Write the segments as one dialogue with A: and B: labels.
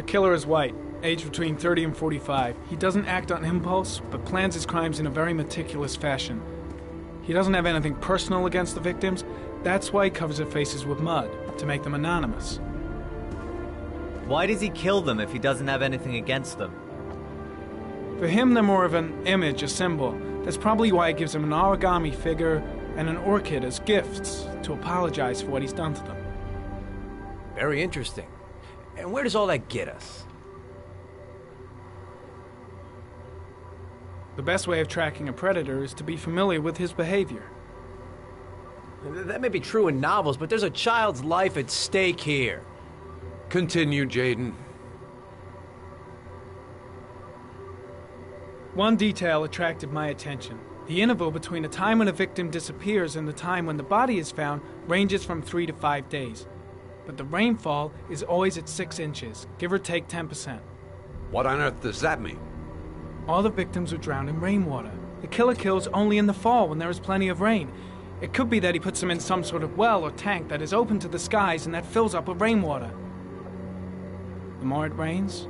A: killer is white, aged between 30 and 45. He doesn't act on impulse, but plans his crimes in a very meticulous fashion. He doesn't have anything personal against the victims. That's why he covers their faces with mud, to make them anonymous.
B: Why does he kill them if he doesn't have anything against them?
A: For him, they're more of an image, a symbol. That's probably why he gives them an origami figure and an orchid as gifts to apologize for what he's done to them.
C: Very interesting. And where does all that get us?
A: The best way of tracking a predator is to be familiar with his behavior.
C: That may be true in novels, but there's a child's life at stake here.
D: Continue, Jaden.
A: One detail attracted my attention. The interval between the time when a victim disappears and the time when the body is found ranges from 3 to 5 days. But the rainfall is always at 6 inches, give or take 10%.
D: What on earth does that mean?
A: All the victims were drowned in rainwater. The killer kills only in the fall when there is plenty of rain. It could be that he puts them in some sort of well or tank that is open to the skies and that fills up with rainwater. The more it rains,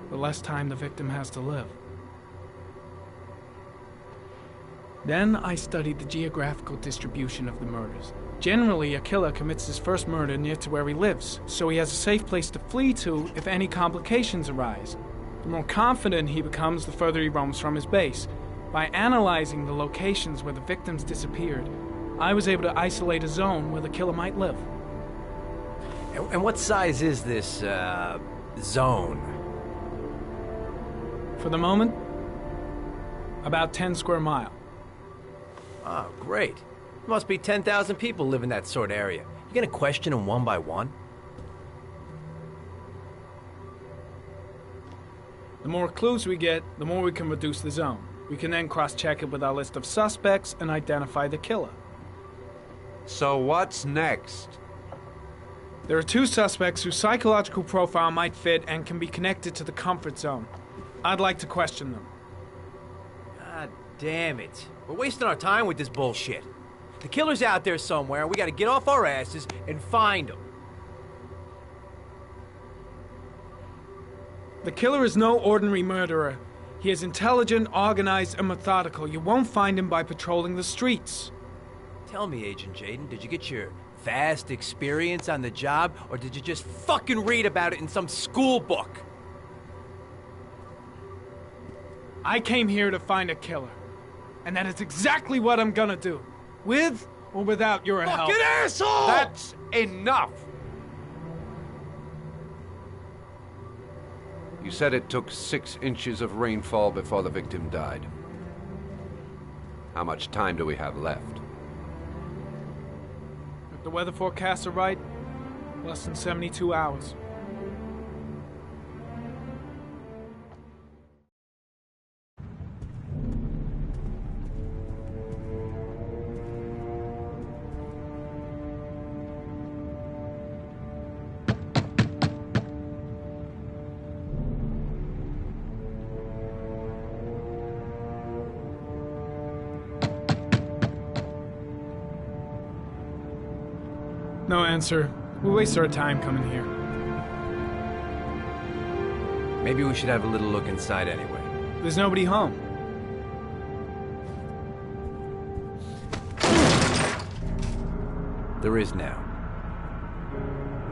A: the less time the victim has to live. Then I studied the geographical distribution of the murders. Generally, a killer commits his first murder near to where he lives, so he has a safe place to flee to if any complications arise. The more confident he becomes, the further he roams from his base. By analyzing the locations where the victims disappeared, I was able to isolate a zone where the killer might live.
C: And what size is this, zone?
A: For the moment, about 10 square miles.
C: Oh, great. Must be 10,000 people live in that sort of area. You gonna question them one by one?
A: The more clues we get, the more we can reduce the zone. We can then cross-check it with our list of suspects and identify the killer.
D: So what's next?
A: There are 2 suspects whose psychological profile might fit and can be connected to the comfort zone. I'd like to question them.
C: God damn it. We're wasting our time with this bullshit. The killer's out there somewhere, and we gotta get off our asses and find him.
A: The killer is no ordinary murderer. He is intelligent, organized, and methodical. You won't find him by patrolling the streets.
C: Tell me, Agent Jaden, did you get your vast experience on the job, or did you just fucking read about it in some school book?
A: I came here to find a killer. And that is exactly what I'm gonna do. With or without your help.
C: Fucking asshole!
D: That's enough! You said it took 6 inches of rainfall before the victim died. How much time do we have left?
A: If the weather forecasts are right, less than 72 hours. No answer. We waste our time coming here.
C: Maybe we should have a little look inside anyway.
A: There's nobody home.
C: There is now.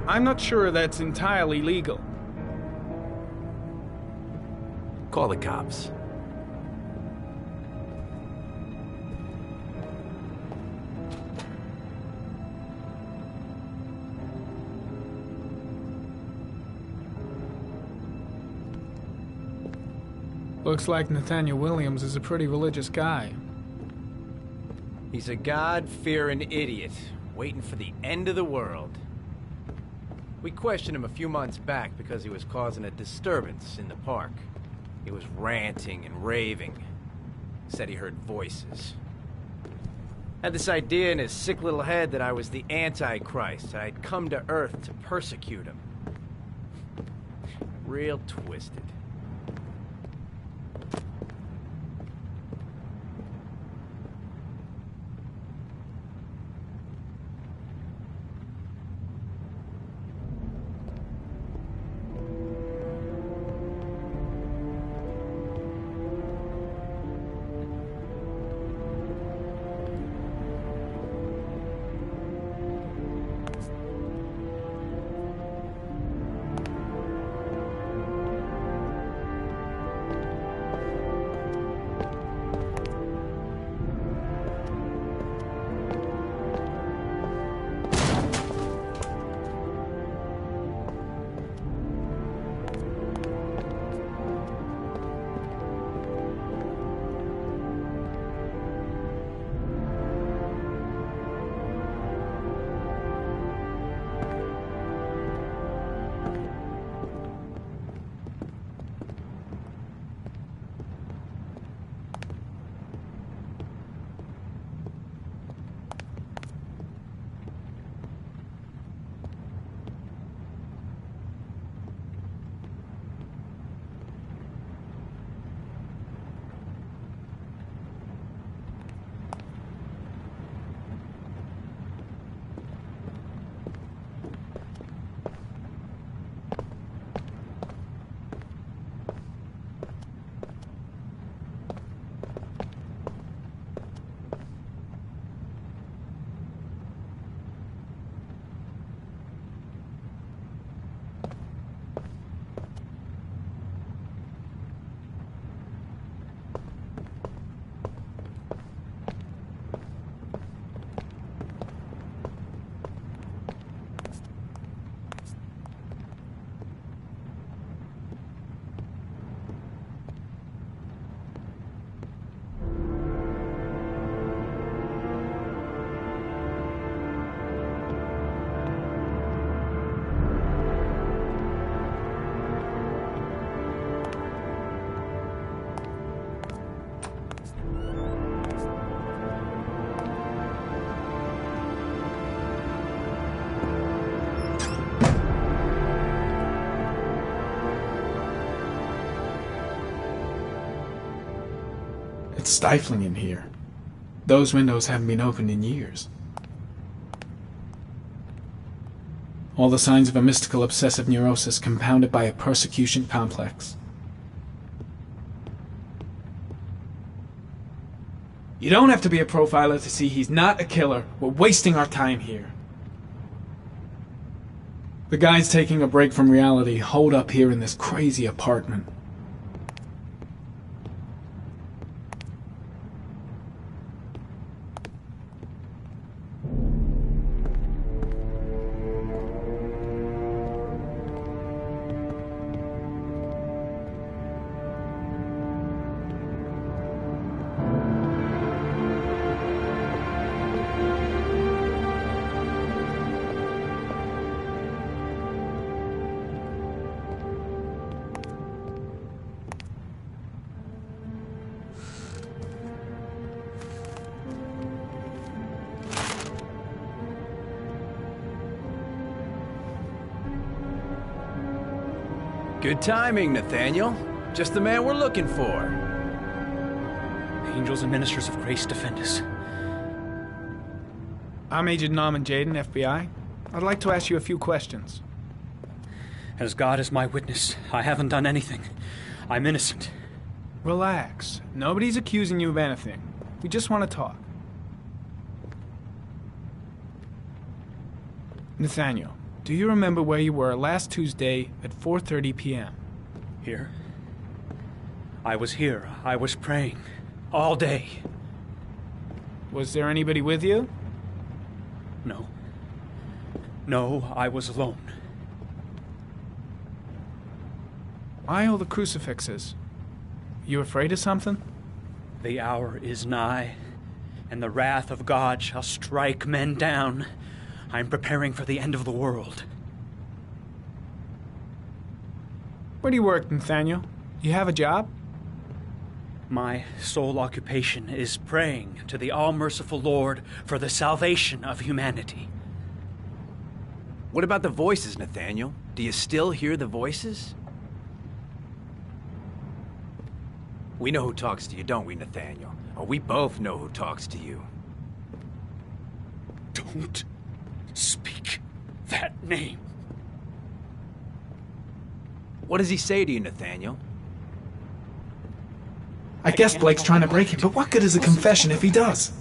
A: I'm not sure that's entirely legal.
C: Call the cops.
A: Looks like Nathaniel Williams is a pretty religious guy.
C: He's a God-fearing idiot, waiting for the end of the world. We questioned him a few months back because he was causing a disturbance in the park. He was ranting and raving. Said he heard voices. Had this idea in his sick little head that I was the Antichrist, and I'd come to Earth to persecute him. Real twisted.
A: It's stifling in here. Those windows haven't been opened in years. All the signs of a mystical obsessive neurosis compounded by a persecution complex. You don't have to be a profiler to see he's not a killer. We're wasting our time here. The guy's taking a break from reality, holed up here in this crazy apartment.
C: Good timing, Nathaniel. Just the man we're looking for.
E: Angels and ministers of grace defend us.
A: I'm Agent Norman Jaden, FBI. I'd like to ask you a few questions.
E: As God is my witness, I haven't done anything. I'm innocent.
A: Relax. Nobody's accusing you of anything. We just want to talk. Nathaniel, do you remember where you were last Tuesday at 4:30 p.m.?
E: Here? I was here. I was praying. All day.
A: Was there anybody with you?
E: No. No, I was alone.
A: Why all the crucifixes? You afraid of something?
E: The hour is nigh, and the wrath of God shall strike men down. I'm preparing for the end of the world.
A: Where do you work, Nathaniel? You have a job?
E: My sole occupation is praying to the all-merciful Lord for the salvation of humanity.
C: What about the voices, Nathaniel? Do you still hear the voices? We know who talks to you, don't we, Nathaniel? Oh, we both know who talks to you.
E: Don't speak that name.
C: What does he say to you, Nathaniel?
A: I guess Blake's trying to break him, but what good is a confession if he does?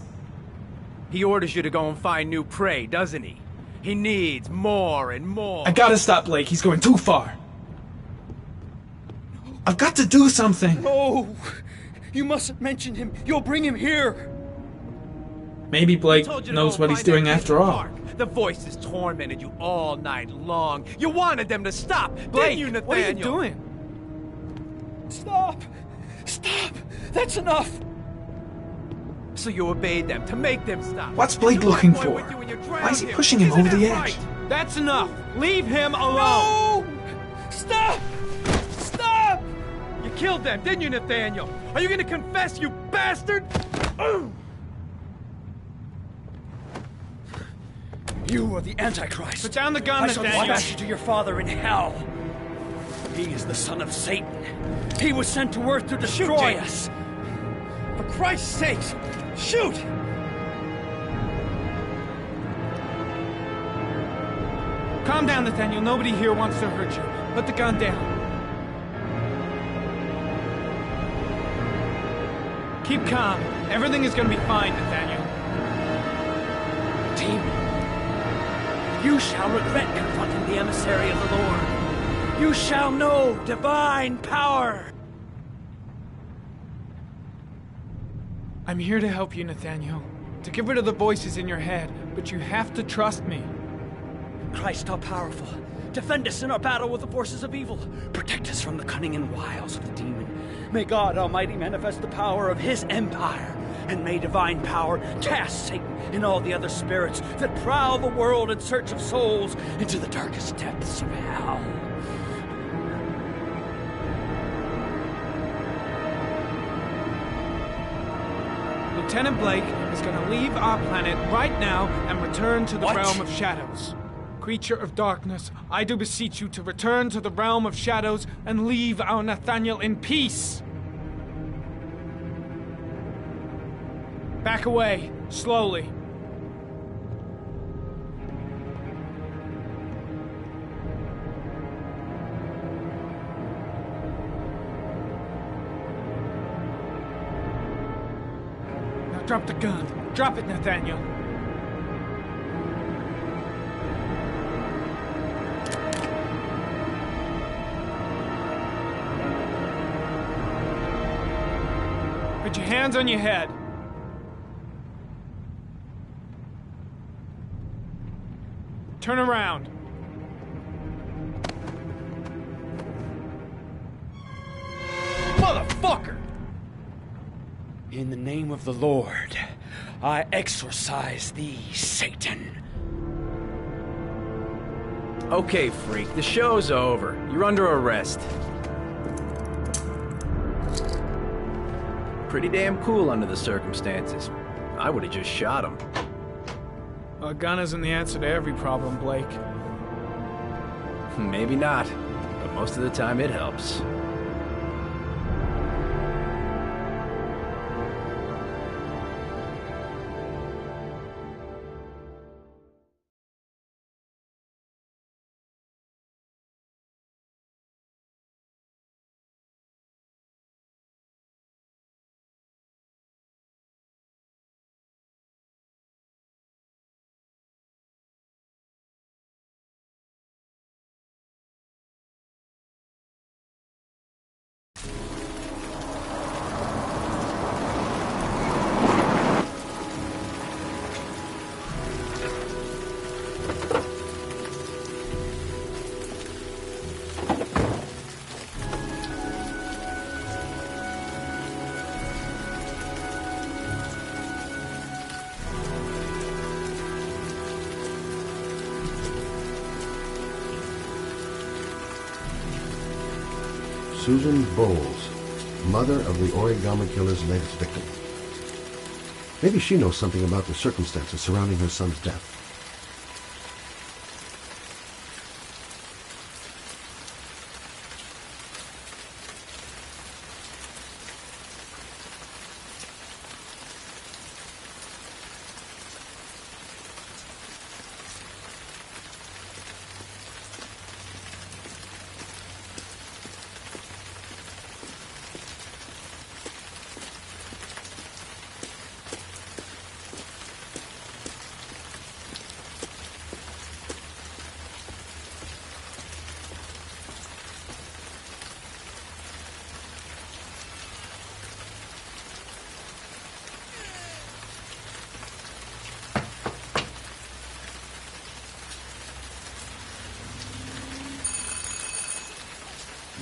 C: He orders you to go and find new prey, doesn't he? He needs more and more.
A: I gotta stop Blake. He's going too far. I've got to do something.
E: No! You mustn't mention him. You'll bring him here.
A: Maybe Blake knows what he's doing after all.
C: The voices tormented you all night long. You wanted them to stop,
A: Blake,
C: didn't you, Nathaniel?
A: what are you doing?
E: Stop! Stop! That's enough!
C: So you obeyed them to make them stop.
A: What's Blake looking for? Why is he pushing him over the edge?
C: That's enough. Leave him alone.
E: No! Stop! Stop!
C: You killed them, didn't you, Nathaniel? Are you going to confess, you bastard?
E: You are the Antichrist.
A: Put down the gun,
E: I shall
A: Nathaniel.
E: dispatch you to your father in hell. He is the son of Satan. He was sent to earth to destroy us.
C: For Christ's sake, shoot!
A: Calm down, Nathaniel. Nobody here wants to hurt you. Put the gun down. Keep calm. Everything is going to be fine, Nathaniel.
E: Demon, you shall regret confronting the emissary of the Lord. You shall know divine power.
A: I'm here to help you, Nathaniel. To get rid of the voices in your head, but you have to trust me.
E: Christ all-powerful, defend us in our battle with the forces of evil. Protect us from the cunning and wiles of the demon. May God Almighty manifest the power of His empire, and may divine power cast Satan and all the other spirits that prowl the world in search of souls into the darkest depths of hell.
A: Lieutenant Blake is going to leave our planet right now and return to the realm of shadows. Creature of darkness, I do beseech you to return to the realm of shadows and leave our Nathaniel in peace. Back away, slowly. Now drop the gun. Drop it, Nathaniel. Put your hands on your head. Turn around.
C: Motherfucker!
E: In the name of the Lord, I exorcise thee, Satan.
C: Okay, freak, the show's over. You're under arrest. Pretty damn cool under the circumstances. I would have just shot him.
A: A gun isn't the answer to every problem, Blake.
C: Maybe not, but most of the time it helps.
F: Susan Bowles, mother of the origami killer's latest victim. Maybe she knows something about the circumstances surrounding her son's death.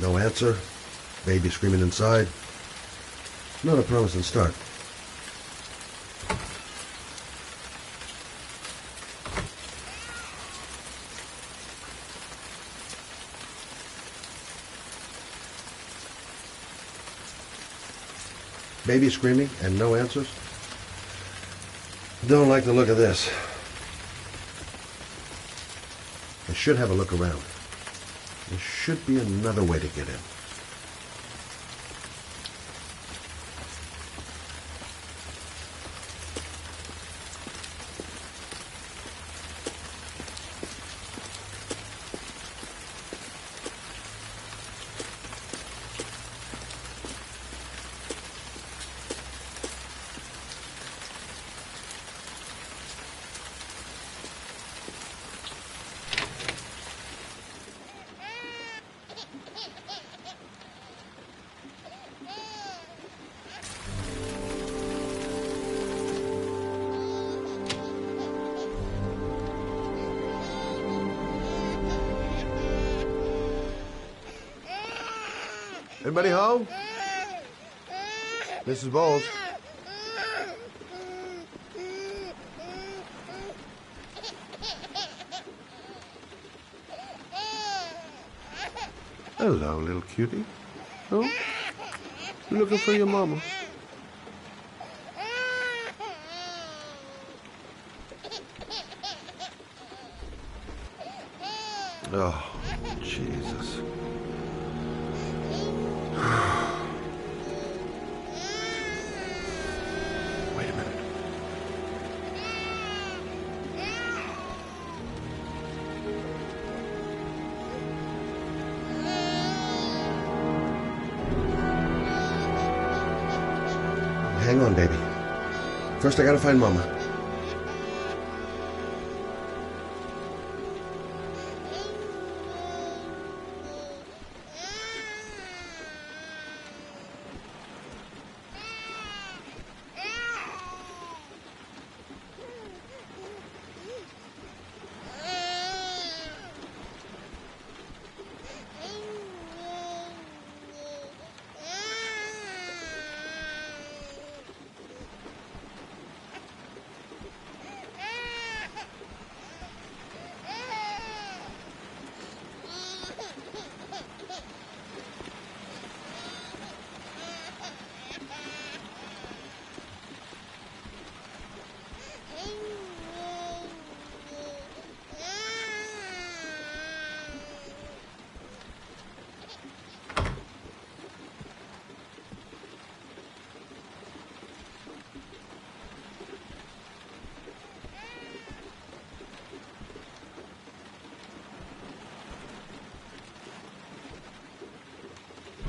F: No answer. Baby screaming inside. Not a promising start. Baby screaming and no answers? Don't like the look of this. I should have a look around. There should be another way to get in. Anybody home? Mrs. Bowles. Hello, little cutie. Oh, you looking for your mama? Oh, Jesus. Wait a minute. hang on, baby. First, I gotta find Mama.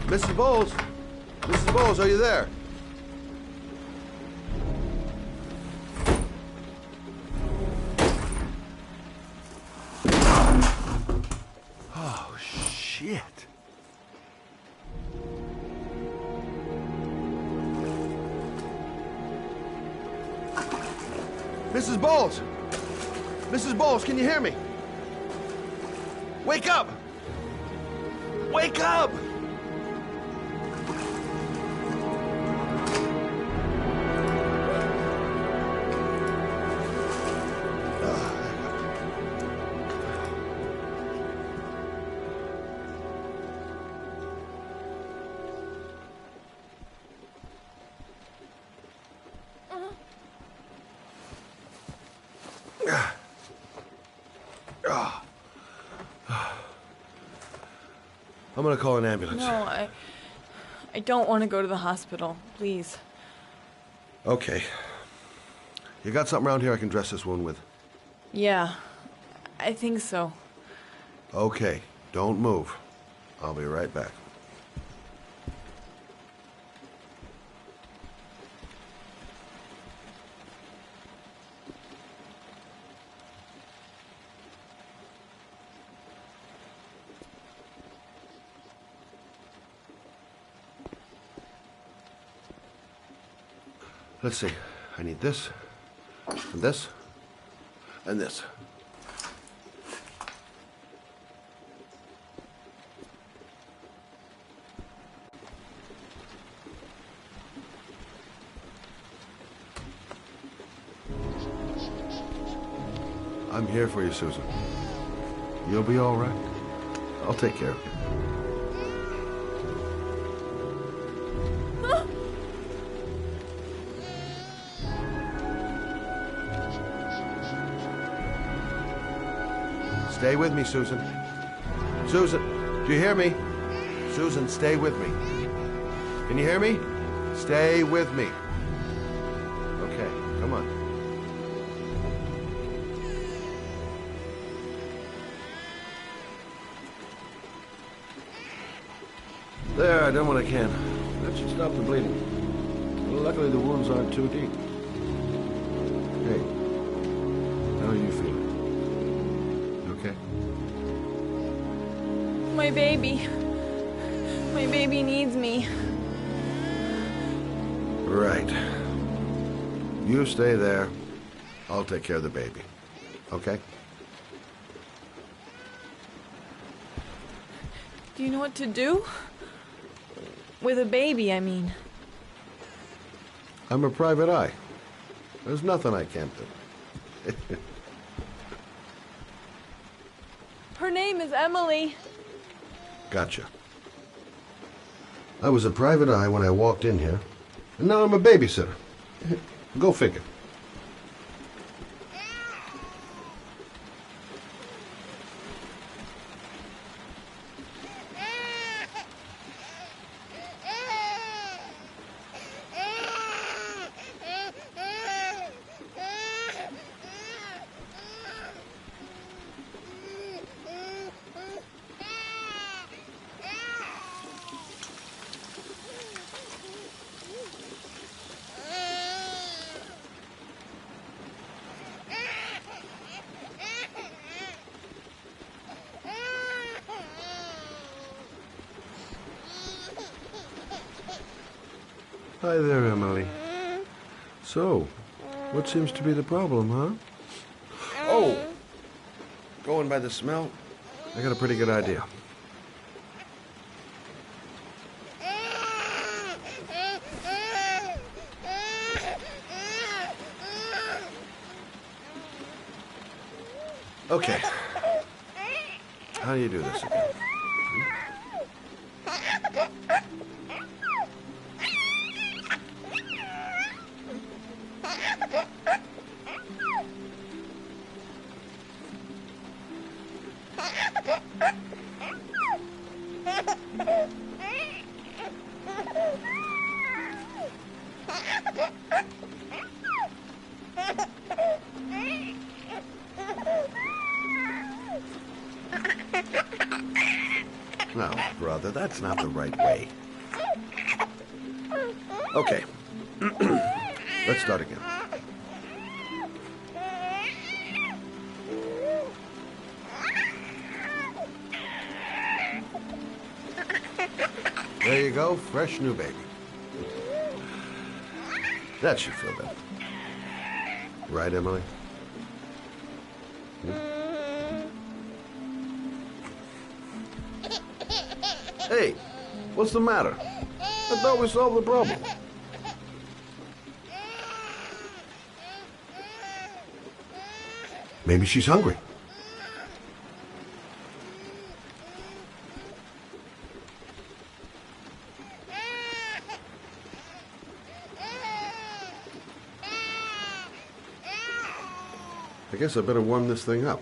D: Mrs. Bowles? Mrs. Bowles, are you there? Oh, shit. Mrs. Bowles! Mrs. Bowles, can you hear me? Wake up! Wake up! I'm gonna call an ambulance.
G: No, I don't want to go to the hospital. Please.
F: Okay. You got something around here I can dress this wound with?
G: Yeah, I think so.
F: Okay, don't move. I'll be right back. Let's see. I need this, and this, and this. I'm here for you, Susan. You'll be all right. I'll take care of you. Stay with me, Susan. Susan, do you hear me? Susan, stay with me. Can you hear me? Stay with me. Okay, come on. There, I done what I can. That should stop the bleeding. Well, luckily the wounds aren't too deep. Hey, how are you feeling? Okay.
G: My baby. My baby needs me.
F: Right. You stay there. I'll take care of the baby. Okay?
G: Do you know what to do? With a baby, I mean.
F: I'm a private eye. There's nothing I can't do.
G: Her name is Emily.
F: Gotcha. I was a private eye when I walked in here, and now I'm a babysitter. Go figure. Hi there, Emily. So, what seems to be the problem, huh? Oh! Going by the smell, I got a pretty good idea. Okay. How do you do this again? No, brother, that's not the right way. Okay. Let's start again. There you go, fresh new baby. That should feel better. Right, Emily? Hey, what's the matter? I thought we solved the problem. Maybe she's hungry. I guess I better warm this thing up.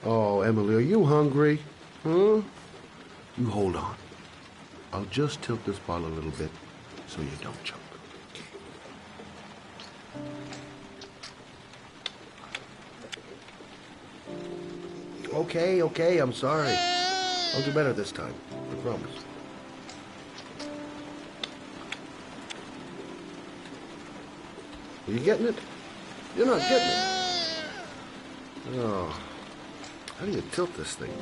F: Oh, Emily, are you hungry? Huh? You hold on. I'll just tilt this bottle a little bit so you don't choke. Okay, I'm sorry. I'll do better this time. I promise. Are you getting it? You're not getting it. Oh. How do you tilt this thing?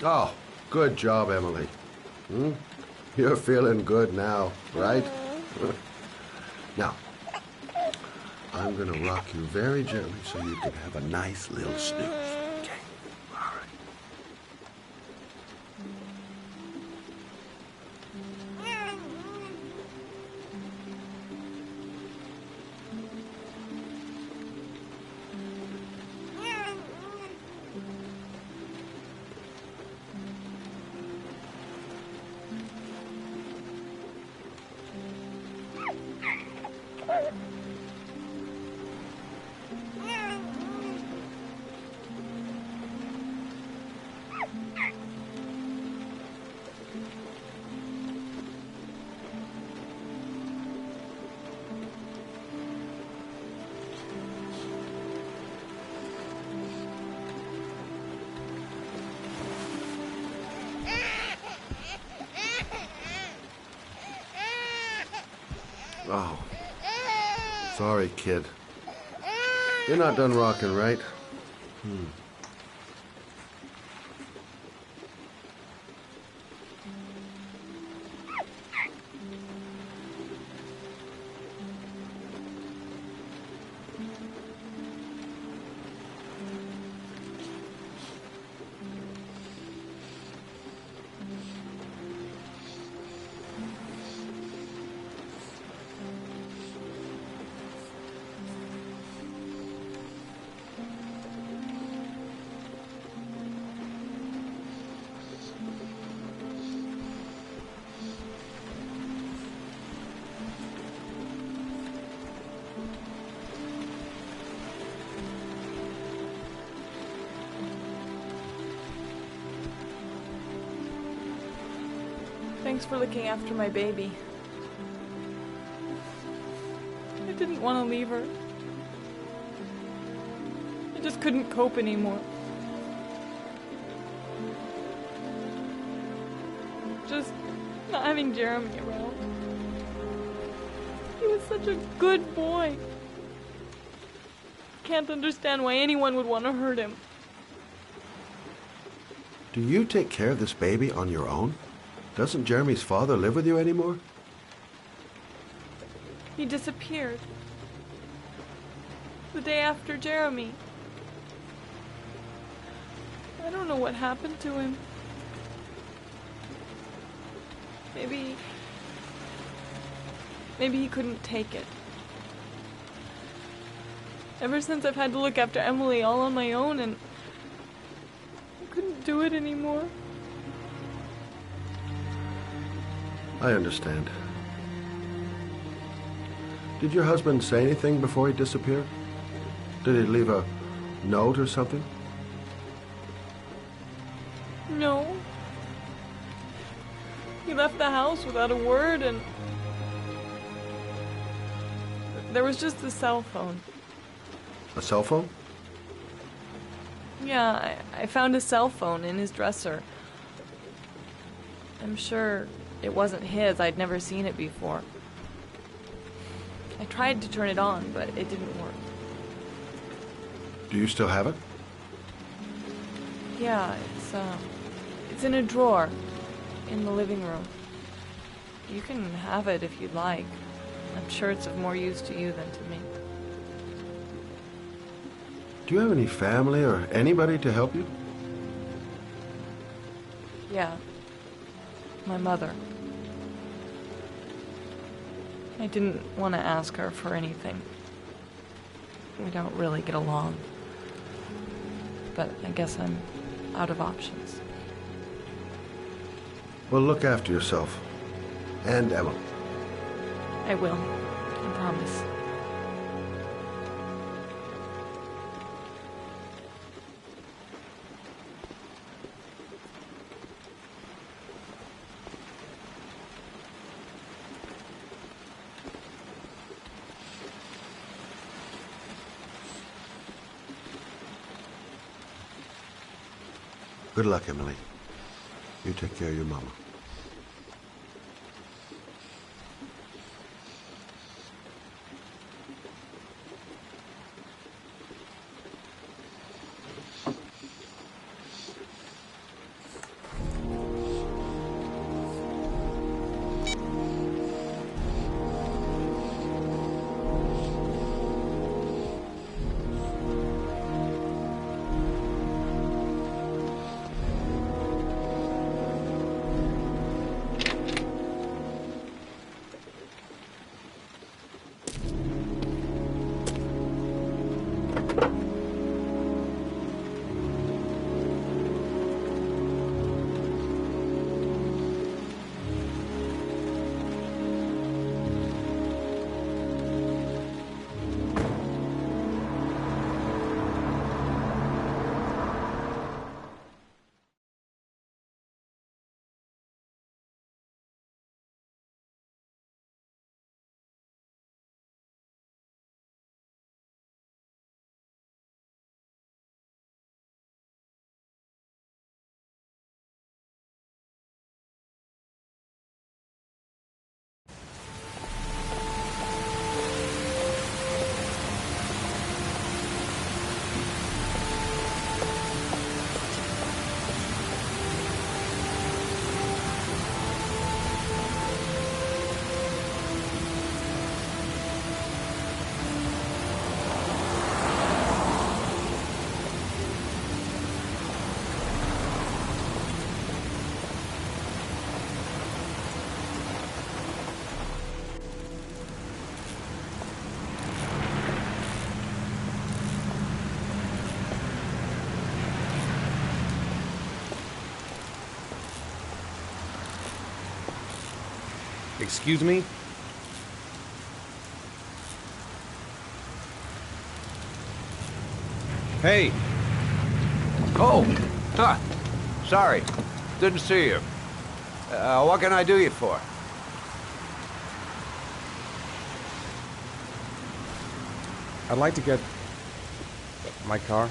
F: Oh, good job, Emily. You're feeling good now, right? Now, I'm gonna rock you very gently so you can have a nice little snooze. Okay? All right. Oh, sorry, kid. You're not done rocking, right?
G: Thanks for looking after my baby. I didn't want to leave her. I just couldn't cope anymore. Just not having Jeremy around. He was such a good boy. Can't understand why anyone would want to hurt him.
F: Do you take care of this baby on your own? Doesn't Jeremy's father live with you anymore?
G: He disappeared. The day after Jeremy. I don't know what happened to him. Maybe he couldn't take it. Ever since I've had to look after Emily all on my own, and I couldn't do it anymore.
F: I understand. Did your husband say anything before he disappeared? Did he leave a note or something?
G: No. He left the house without a word, and there was just a cell phone.
F: A cell phone?
G: Yeah, I found a cell phone in his dresser. I'm sure it wasn't his. I'd never seen it before. I tried to turn it on, but it didn't work.
F: Do you still have it?
G: Yeah, it's in a drawer in the living room. You can have it if you'd like. I'm sure it's of more use to you than to me.
F: Do you have any family or anybody to help you?
G: Yeah. My mother. I didn't want to ask her for anything. We don't really get along. But I guess I'm out of options.
F: Well, look after yourself. And Emma.
G: I will. I promise.
F: Good luck, Emily. You take care of your mama.
H: Excuse me? Hey!
D: Oh! Huh. Sorry. Didn't see you. What can I do you for?
H: I'd like to get my car.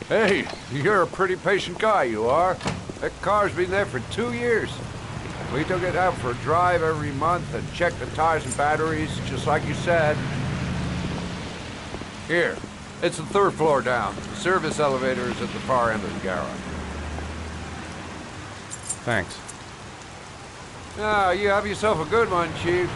D: Hey, you're a pretty patient guy, you are. That car's been there for 2 years. We took it out for a drive every month and checked the tires and batteries, just like you said. Here, it's the 3rd floor down. The service elevator is at the far end of the garage.
H: Thanks.
D: Ah, you have yourself a good one, Chief.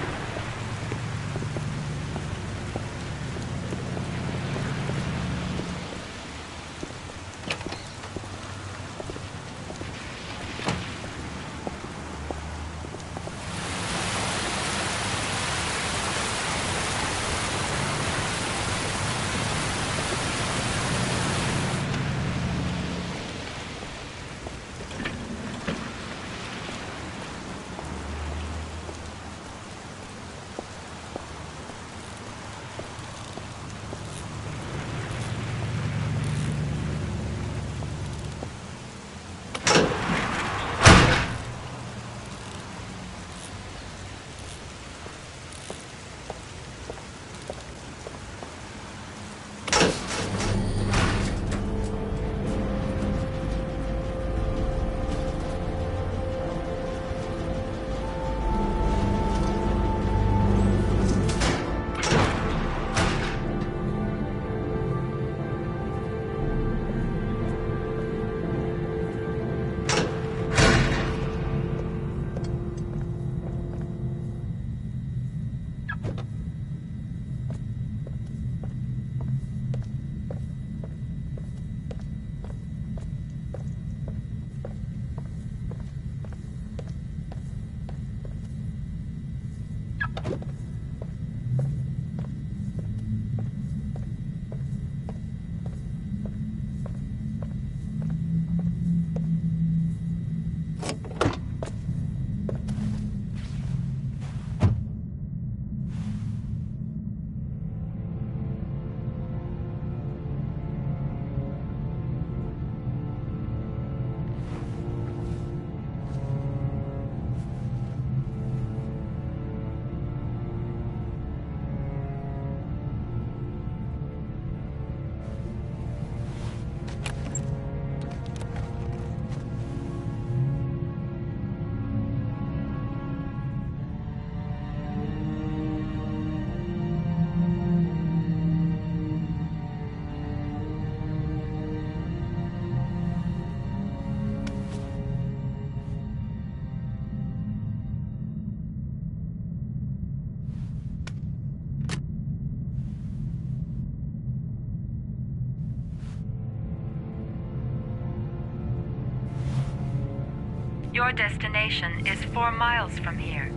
I: Your destination is 4 miles from here.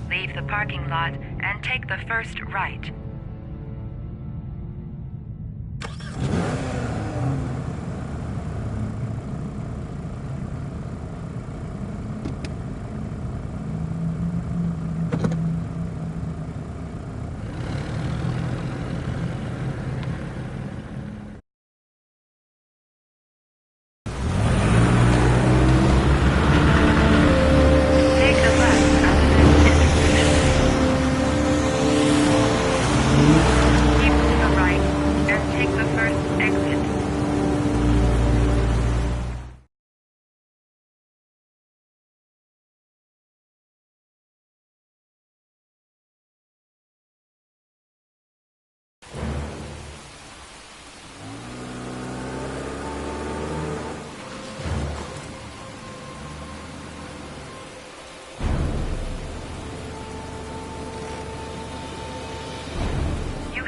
I: Leave the parking lot and take the first right.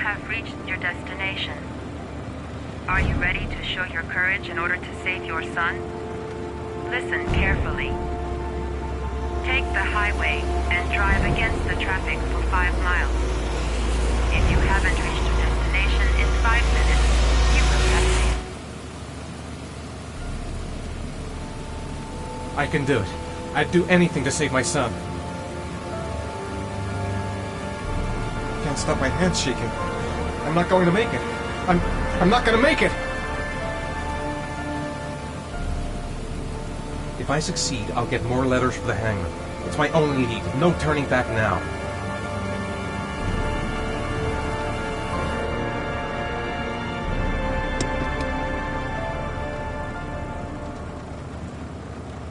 I: Have reached your destination. Are you ready to show your courage in order to save your son? Listen carefully. Take the highway and drive against the traffic for 5 miles. If you haven't reached your destination in 5 minutes, you will have failed.
H: I can do it. I'd do anything to save my son. Can't stop my hands shaking. I'm not going to make it. I'm not going to make it! If I succeed, I'll get more letters for the hangman. It's my only lead. No turning back now.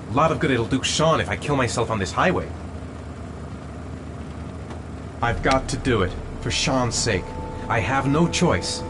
H: A lot of good it'll do Sean if I kill myself on this highway. I've got to do it, for Sean's sake. I have no choice.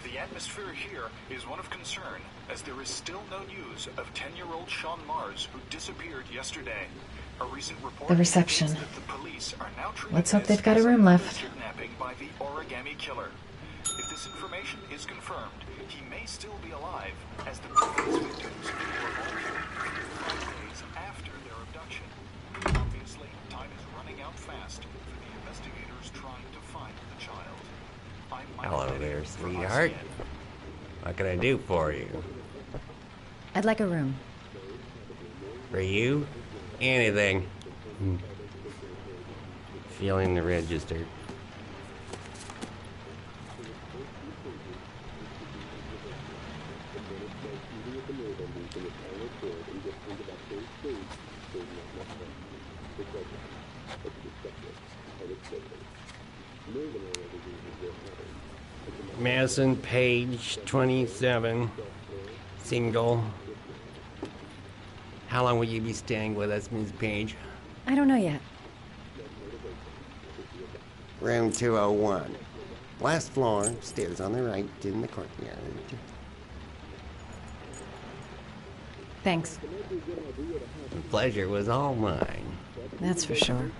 J: The atmosphere here is one of concern, as there is still no news of 10-year-old Sean Mars, who disappeared yesterday. A recent report
K: The reception.
J: indicates that the police are now treating
K: Let's hope
J: this
K: they've got a
J: as
K: room
J: another
K: left.
J: kidnapping by the origami killer. If this information is confirmed, he may still be alive, as the previous victims were all killed 5 days after their abduction. Obviously, time is running out fast for the investigators trying to find the child.
C: Hello there, sweetheart. What can I do for you?
K: I'd like a room.
C: For you? Anything. Feeling the register. Madison, page 27, single. How long will you be staying with us, Ms. Page?
K: I don't know yet.
L: Room 201. Last floor, stairs on the right in the courtyard.
K: Thanks.
L: The pleasure was all mine.
K: That's for sure.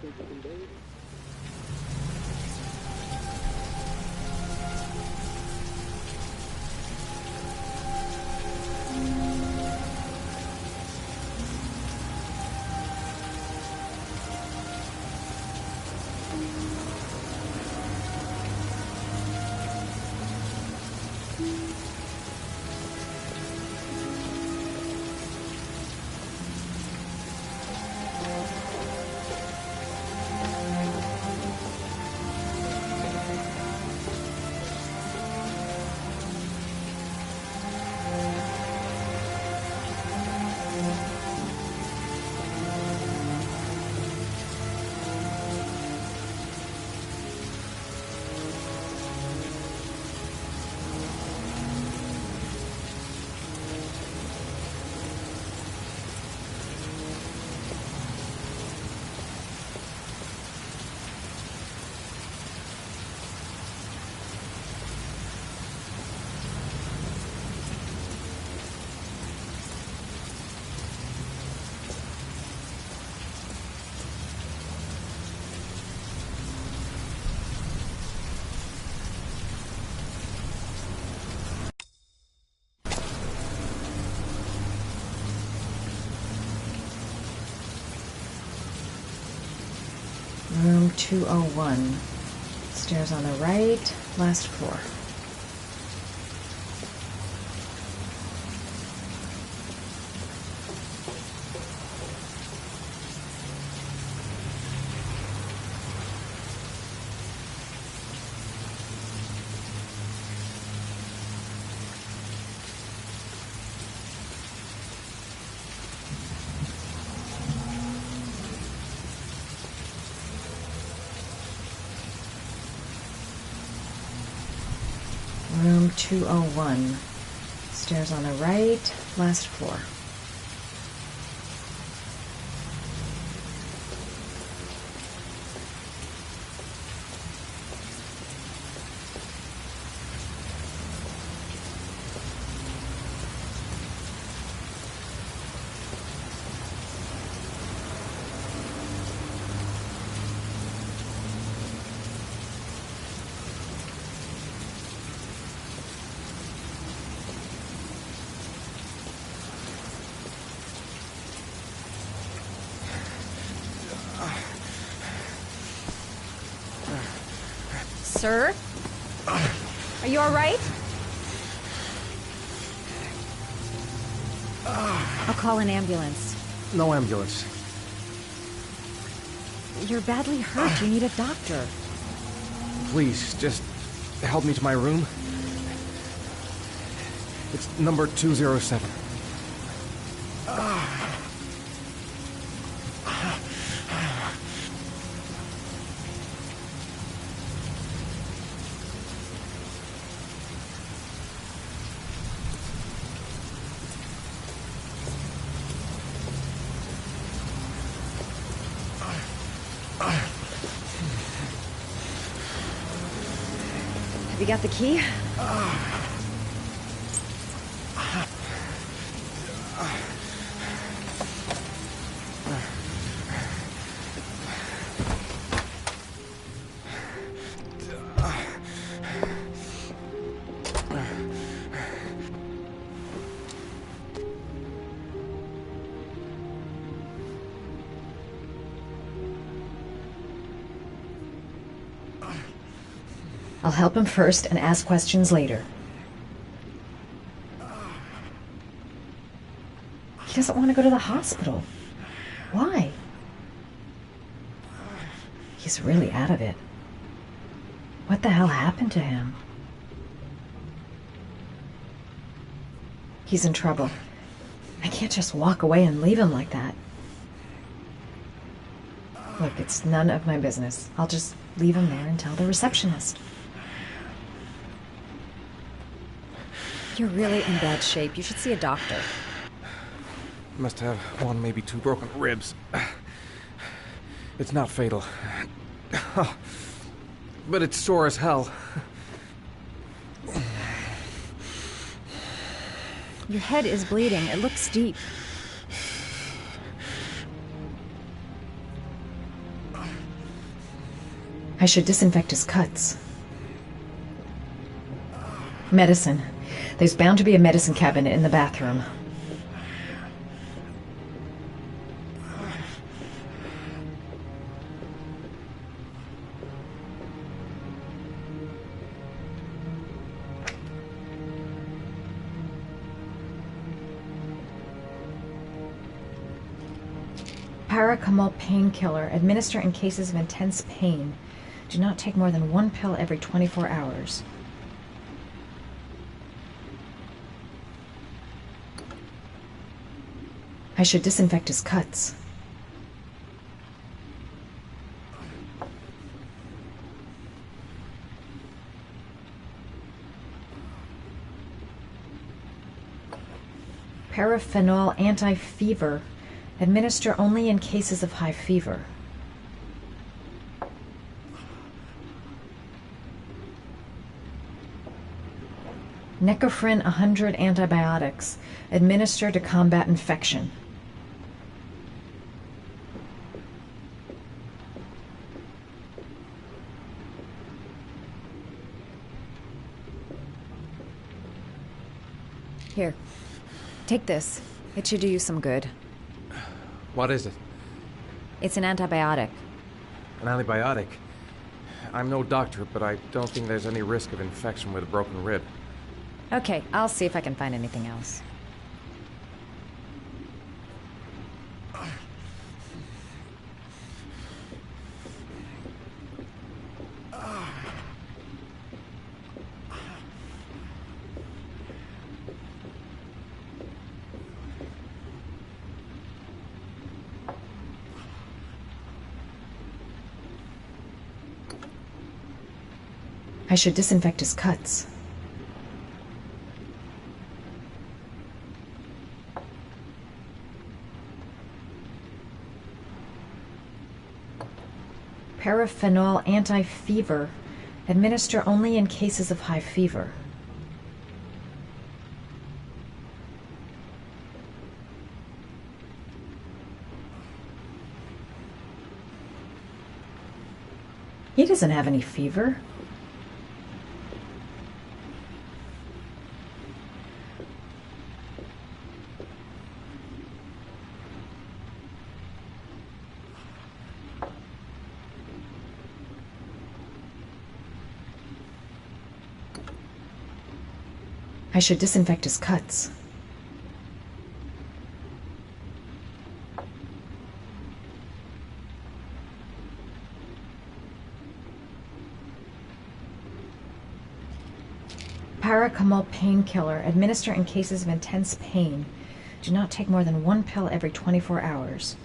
K: Room 201. Stairs on the right, last floor. Room 201. Stairs on the right, last floor.
M: Sir? Are you all right? I'll call an ambulance.
H: No ambulance.
M: You're badly hurt. You need a doctor.
H: Please, just help me to my room. It's number 207.
M: Have you got the key?
K: I'll help him first and ask questions later. He doesn't want to go to the hospital. Why? He's really out of it. What the hell happened to him? He's in trouble. I can't just walk away and leave him like that. Look, it's none of my business. I'll just leave him there and tell the receptionist.
M: You're really in bad shape. You should see a doctor.
H: Must have one, maybe two broken ribs. It's not fatal. But it's sore as hell.
M: Your head is bleeding. It looks deep.
K: I should disinfect his cuts. Medicine. There's bound to be a medicine cabinet in the bathroom. Paracetamol painkiller. Administer in cases of intense pain. Do not take more than 1 pill every 24 hours. I should disinfect his cuts. Paraphenol anti-fever. Administer only in cases of high fever. Necophren 100 antibiotics. Administer to combat infection.
M: Here, take this. It should do you some good.
H: What is it?
M: It's an antibiotic.
H: An antibiotic? I'm no doctor, but I don't think there's any risk of infection with a broken rib.
M: Okay, I'll see if I can find anything else.
K: I should disinfect his cuts. Paraphenol anti-fever. Administer only in cases of high fever. He doesn't have any fever. I should disinfect his cuts. Paracetamol painkiller. Administer in cases of intense pain. Do not take more than 1 pill every 24 hours.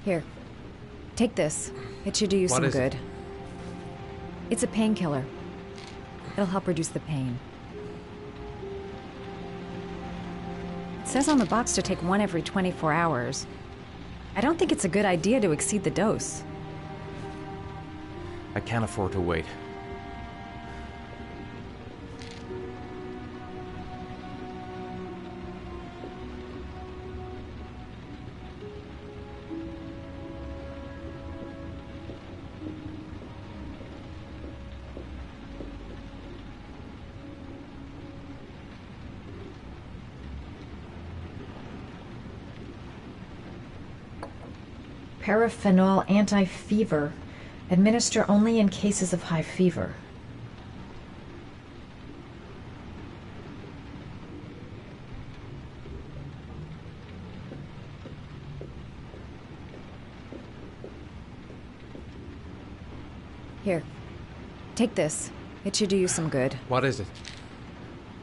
M: Here, take this. It should do you some good. It's a painkiller. It'll help reduce the pain. It says on the box to take 1 every 24 hours. I don't think it's a good idea to exceed the dose.
H: I can't afford to wait.
K: Paraphenol anti-fever. Administer only in cases of high fever.
M: Here, take this. It should do you some good.
H: What is it?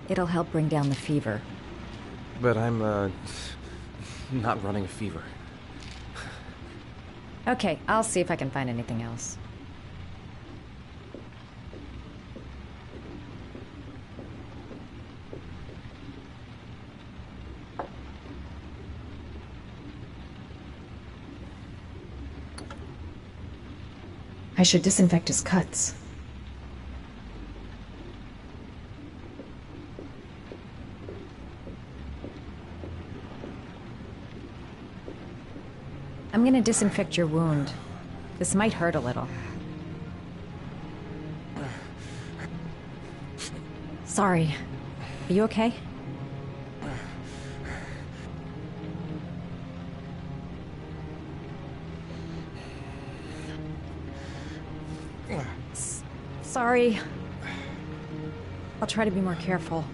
M: It'll help bring down the fever.
H: But I'm, not running a fever.
M: Okay, I'll see if I can find anything else.
K: I should disinfect his cuts. I'm gonna disinfect your wound. This might hurt a little. Sorry. Are you okay? Sorry. I'll try to be more careful.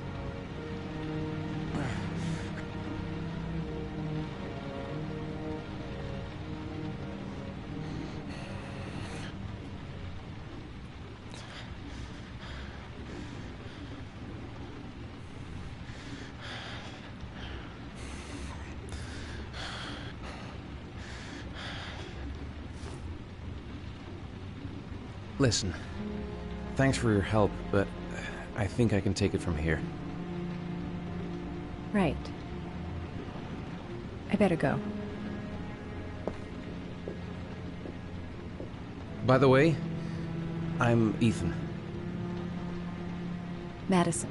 N: Listen, thanks for your help, but I think I can take it from here.
K: Right. I better go.
N: By the way, I'm Ethan.
K: Madison.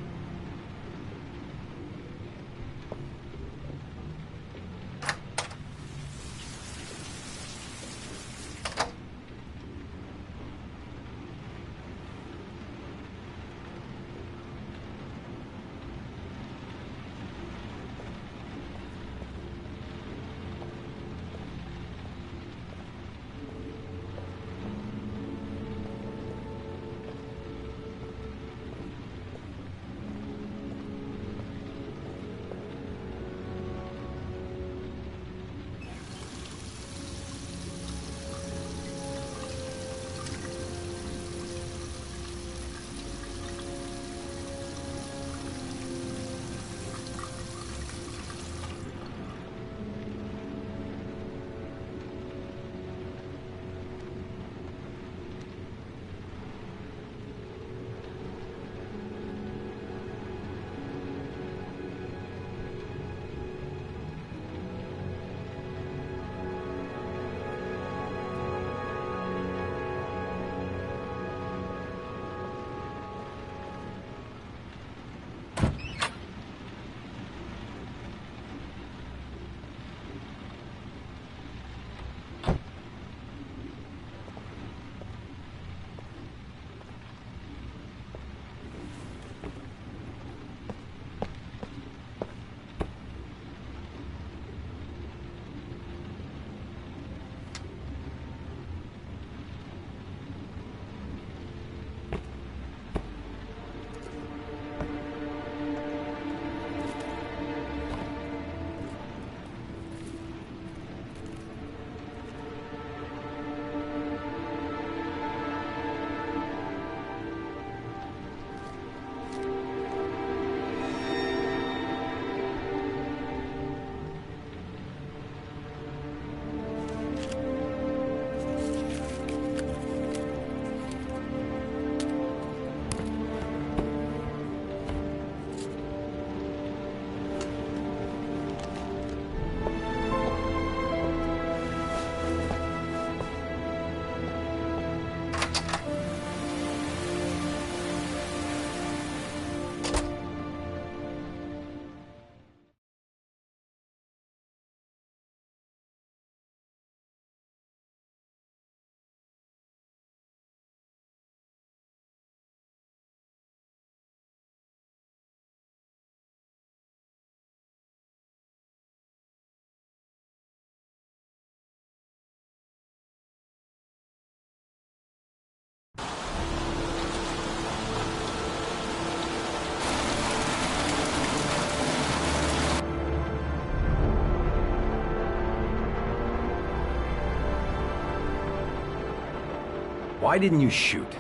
C: Why didn't you shoot?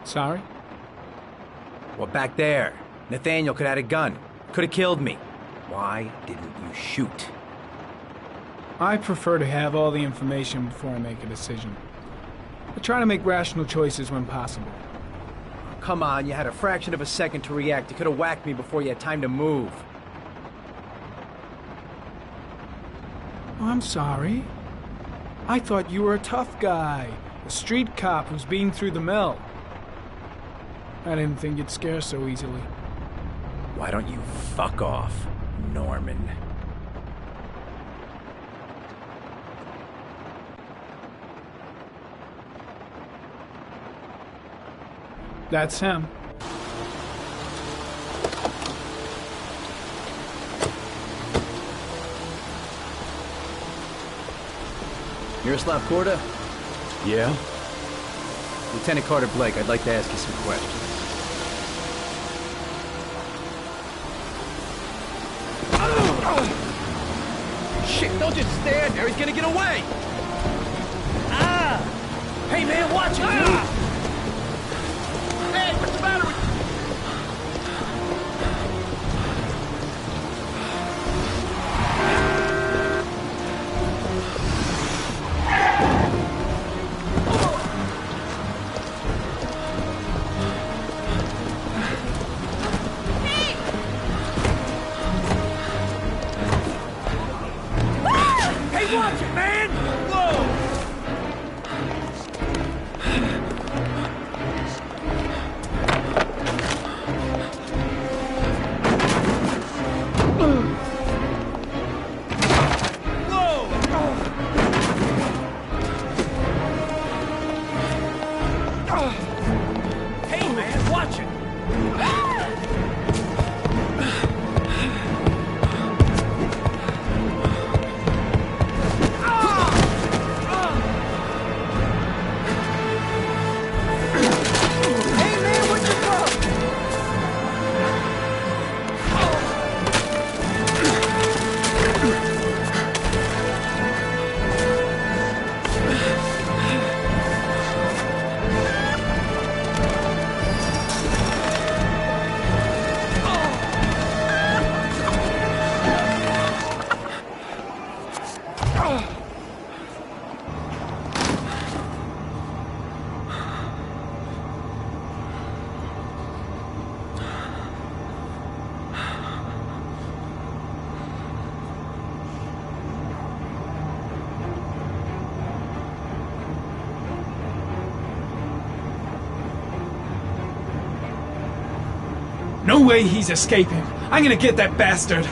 A: Sorry?
C: Well, back there. Nathaniel could have had a gun. Could have killed me. Why didn't you shoot?
A: I prefer to have all the information before I make a decision. I try to make rational choices when possible.
C: Come on, you had a fraction of a second to react. You could have whacked me before you had time to move.
A: Oh, I'm sorry. I thought you were a tough guy. A street cop who's been through the mill. I didn't think you'd scare so easily.
C: Why don't you fuck off, Norman?
A: That's him.
C: Miroslav Korda?
N: Yeah?
C: Lieutenant Carter Blake, I'd like to ask you some questions. Shit, don't just stand there, he's gonna get away!
E: Ah! Hey man, watch it!
C: Ah! Hey, what's the matter with you?
E: Watch it, man! Whoa! Hey, man, watch it!
A: No way he's escaping. I'm gonna get that bastard.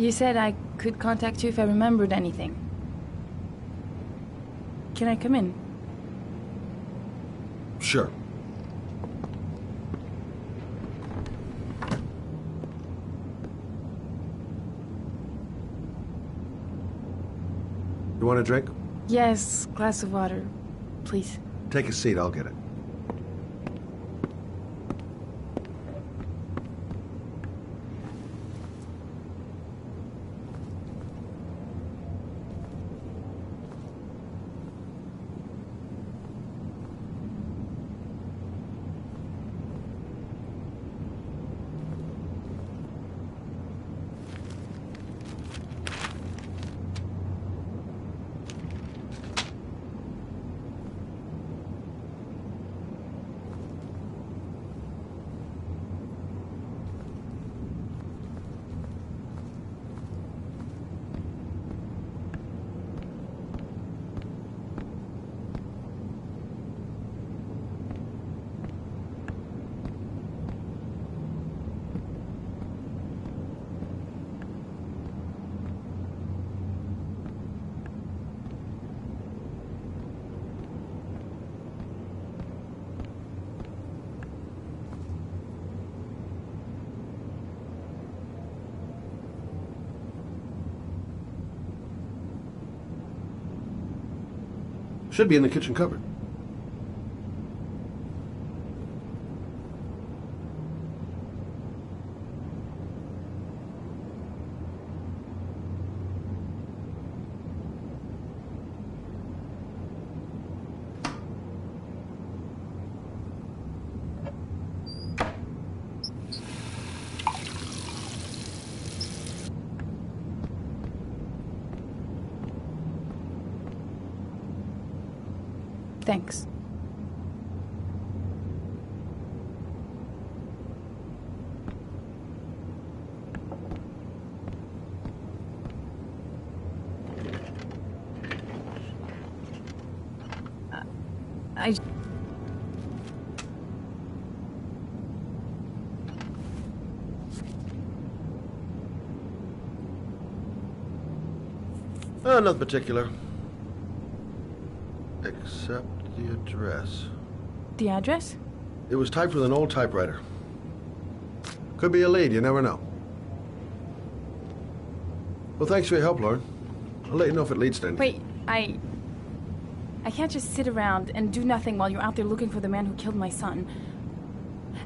O: You said I could contact you if I remembered anything. Can I come in?
F: Sure. You want a drink?
O: Yes, glass of water, please.
F: Take a seat, I'll get it. Should be in the kitchen cupboard.
O: Thanks.
F: Nothing particular. Except the address.
O: The address?
F: It was typed with an old typewriter. Could be a lead, you never know. Well, thanks for your help, Lauren. I'll let you know if it leads to anything.
O: Wait, I can't just sit around and do nothing while you're out there looking for the man who killed my son.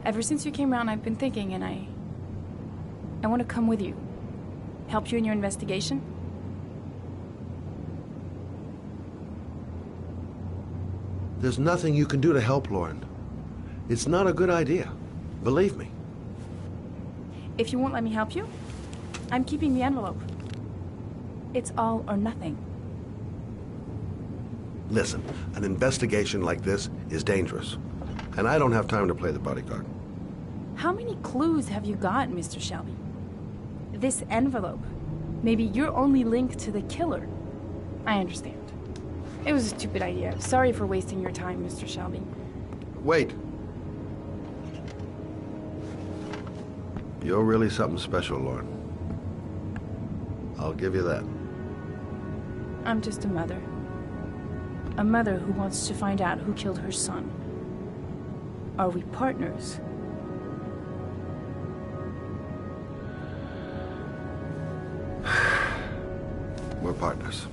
O: Ever since you came around, I've been thinking, and I want to come with you. Help you in your investigation.
F: There's nothing you can do to help, Lauren. It's not a good idea. Believe me.
O: If you won't let me help you, I'm keeping the envelope. It's all or nothing.
F: Listen, an investigation like this is dangerous. And I don't have time to play the bodyguard.
O: How many clues have you got, Mr. Shelby? This envelope. Maybe your only link to the killer. I understand. It was a stupid idea. Sorry for wasting your time, Mr. Shelby.
F: Wait. You're really something special, Lauren. I'll give you that.
O: I'm just a mother. A mother who wants to find out who killed her son. Are we partners?
F: We're partners.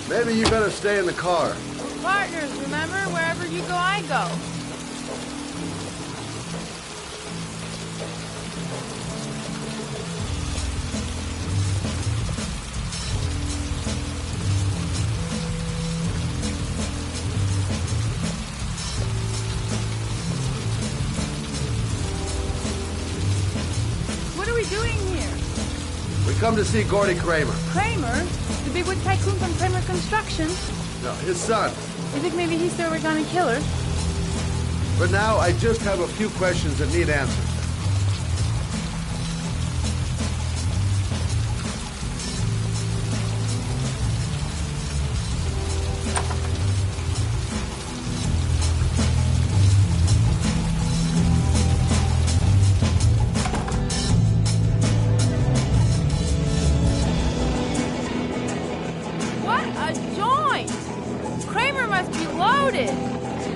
F: Maybe you better stay in the car.
O: We're partners, remember? Wherever you go, I go.
F: come to see Gordy Kramer.
O: Kramer? The bigwig tycoon from Kramer Construction?
F: No, his son.
O: You think maybe he's the origami killer?
F: For now, I just have a few questions that need answers.
O: What a joint! Kramer must be loaded.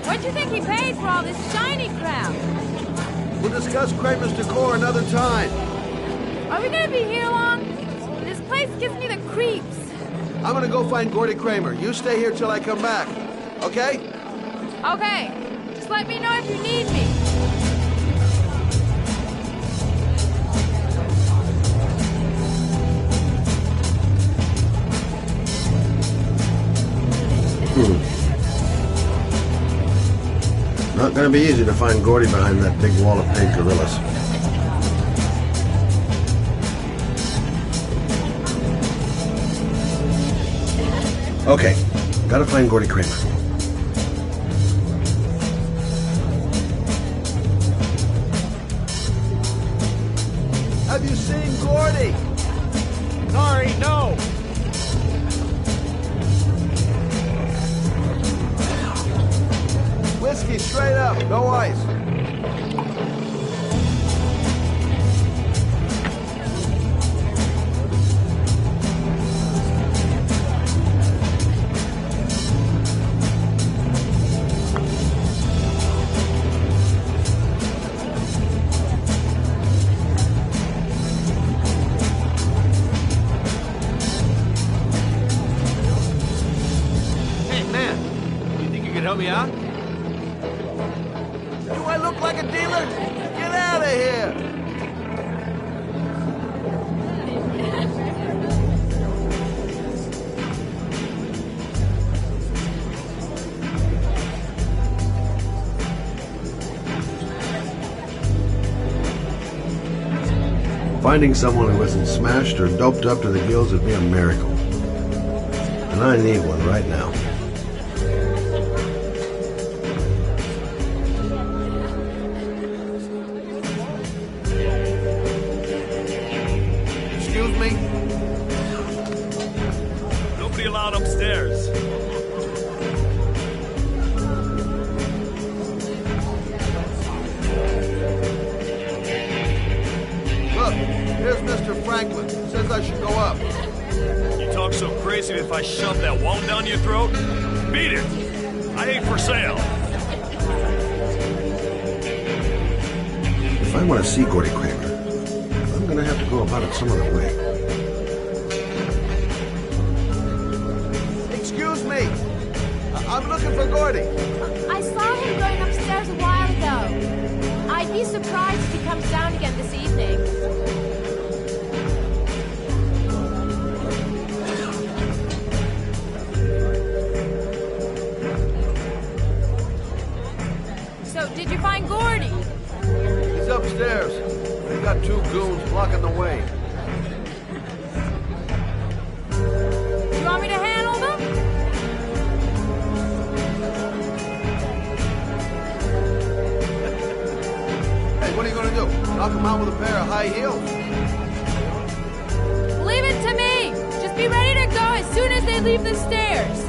O: What do you think he paid for all this shiny crap?
F: We'll discuss Kramer's decor another time.
O: Are we gonna be here long? This place gives me the creeps.
F: I'm gonna go find Gordy Kramer. You stay here till I come back. Okay?
O: Okay. Just let me know if you need me.
F: Not gonna be easy to find Gordy behind that big wall of pink gorillas. Okay, gotta find Gordy Kramer. Have you seen Gordy?
E: Sorry, no.
F: Whiskey straight up, no ice.
C: Hey, man. You think you could help me out?
F: Do I look like a dealer? Get out of here! Finding someone who isn't smashed or doped up to the gills would be a miracle. And I need one right now. Excuse me?
E: Nobody allowed upstairs.
F: Look, here's Mr. Franklin. Says I should go up.
E: You talk so crazy if I shove that wound down your throat? Beat it! I ain't for sale.
F: If I want to see Gordy Kramer, I'm gonna have to go about it some other way. Excuse me! I'm looking for Gordy.
P: I saw him going upstairs a while ago. I'd be surprised if he comes down again this evening.
O: So, did you find Gordy?
F: He's upstairs. They got two goons blocking the way.
O: You want me to handle them?
F: Hey, what are you gonna do? Knock him out with a pair of high heels?
O: Leave it to me! Just be ready to go as soon as they leave the stairs.